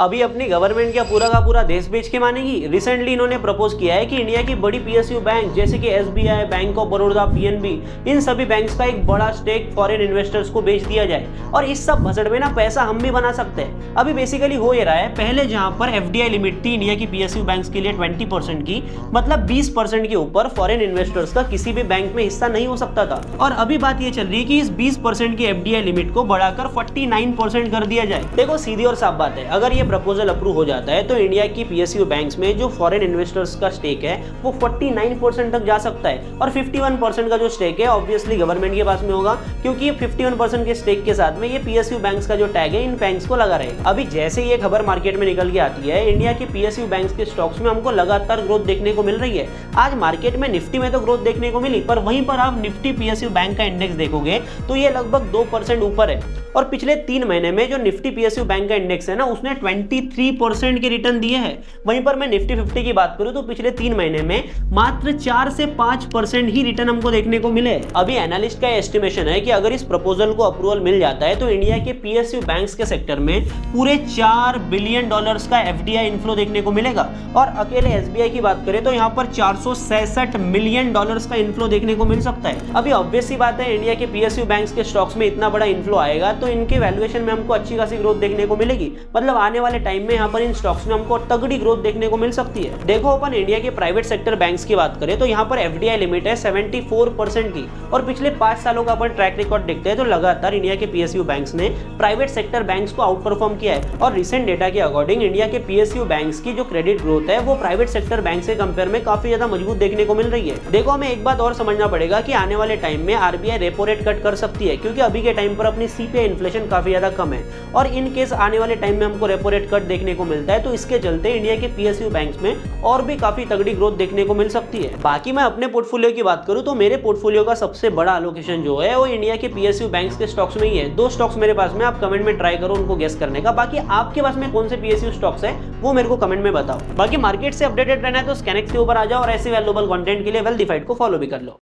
अभी अपनी गवर्नमेंट क्या पूरा का पूरा देश बेच के मानेगी। रिसेंटली इन्होंने प्रपोज किया है कि इंडिया की बड़ी पीएसयू बैंक जैसे कि SBI, bank of Baroda, PNB, इन सभी बैंक्स का एक बड़ा स्टेक फॉरेन इन्वेस्टर्स को बेच दिया जाए और इस सब भसड़ में ना पैसा हम भी बना सकते हैं। अभी बेसिकली हो ये रहा है, पहले जहां पर एफडीआई लिमिट थी इंडिया की पीएसयू बैंक्स के लिए 20% की, मतलब 20% के ऊपर फॉरेन इन्वेस्टर्स का किसी भी बैंक में हिस्सा नहीं हो सकता था। और अभी बात ये चल रही है कि इस 20% की एफडीआई लिमिट को बढ़ाकर 49% कर दिया जाए। देखो सीधी और साफ बात है, अगर ये प्रपोजल अप्रूव हो जाता है तो इंडिया की पीएसयू बैंक्स में जो फॉरेन इन्वेस्टर्स का स्टेक है वो 49% तक जा सकता है और 51% का जो स्टेक है ऑब्वियसली गवर्नमेंट के पास में होगा, क्योंकि ये 51% के स्टेक के साथ में ये पीएसयू बैंक्स का जो टैग है इन बैंक्स को लगा रहेगा। अभी जैसे ये खबर मार्केट में निकल के आती है, इंडिया के पीएसयू बैंक्स के स्टॉक्स में हमको लगातार ग्रोथ देखने को मिल रही है। आज मार्केट में निफ्टी में तो ग्रोथ देखने को मिली, पर वहीं पर आप निफ्टी पीएसयू बैंक का इंडेक्स देखोगे तो ये लगभग 2% ऊपर है और पिछले 3 महीने में जो निफ्टी पीएसयू बैंक का इंडेक्स है ना, उसने 23% के रिटर्न दिए हैं। वहीं पर मैं निफ्टी 50 की बात करूं तो पिछले 3 महीने में मात्र 4 से 5% ही रिटर्न हमको देखने को मिले। अभी एनालिस्ट का एस्टिमेशन है कि अगर इस प्रपोजल को अप्रूवल मिल जाता है तो इंडिया के पीएसयू बैंक्स के सेक्टर में पूरे $4 बिलियन का एफडीआई इनफ्लो देखने को मिलेगा और अकेले एसबीआई की बात करें तो यहाँ पर $466 मिलियन का इनफ्लो देखने को मिल सकता है। अभी ऑब्वियस सी बात है, इंडिया के पीएसयू बैंक्स के स्टॉक्स में इतना बड़ा इनफ्लो आएगा तो इनके वैल्यूएशन में हमको अच्छी खासी ग्रोथ देखने को मिलेगी। मतलब आने वाले टाइम में यहाँ पर इन स्टॉक्स में हमको तगड़ी ग्रोथ देखने को मिल सकती है। देखो अपन इंडिया के प्राइवेट सेक्टर बैंक्स की बात करें तो यहाँ पर एफडीआई लिमिट है 74% की और पिछले 5 सालों का अपन ट्रैक रिकॉर्ड देखते हैं तो लगातार इंडिया के पीएसयू बैंक्स ने प्राइवेट सेक्टर बैंक्स को आउट परफॉर्म किया है। और रिसेंट डेटा के अकॉर्डिंग इंडिया के पीएसयू बैंक्स की जो क्रेडिट ग्रोथ है वो प्राइवेट सेक्टर बैंक से कंपेयर में काफी ज्यादा मजबूत देखने को मिल रही है। देखो हमें एक बात और समझना पड़ेगा कि आने वाले टाइम में आरबीआई रेपो रेट कट कर सकती है, क्योंकि अभी के टाइम पर अपनी सीपीआई इन्फ्लेशन काफी ज्यादा कम है और इन केस आने वाले टाइम में हमको रेपो रेट कट देखने को मिलता है तो इसके चलते इंडिया के पीएसयू बैंक्स में और भी काफी तगड़ी ग्रोथ देखने को मिल सकती है। बाकी मैं अपने पोर्टफोलियो की बात करूं तो मेरे पोर्टफोलियो का सबसे बड़ा एलोकेशन जो है वो इंडिया के पीएसयू बैंक्स के स्टॉक्स में ही है। 2 स्टॉक्स मेरे पास में, आप कमेंट में ट्राई करो उनको गेस करने का। बाकी आपके पास में कौन से पीएसयू स्टॉक्स है वो मेरे को कमेंट में बताओ। बाकी मार्केट से अपडेटेड रहना है तो स्कैनेक्स के ऊपर आ जाओ और ऐसे वैल्यूएबल कंटेंट के लिए वेल डिफाइड को फॉलो भी कर लो।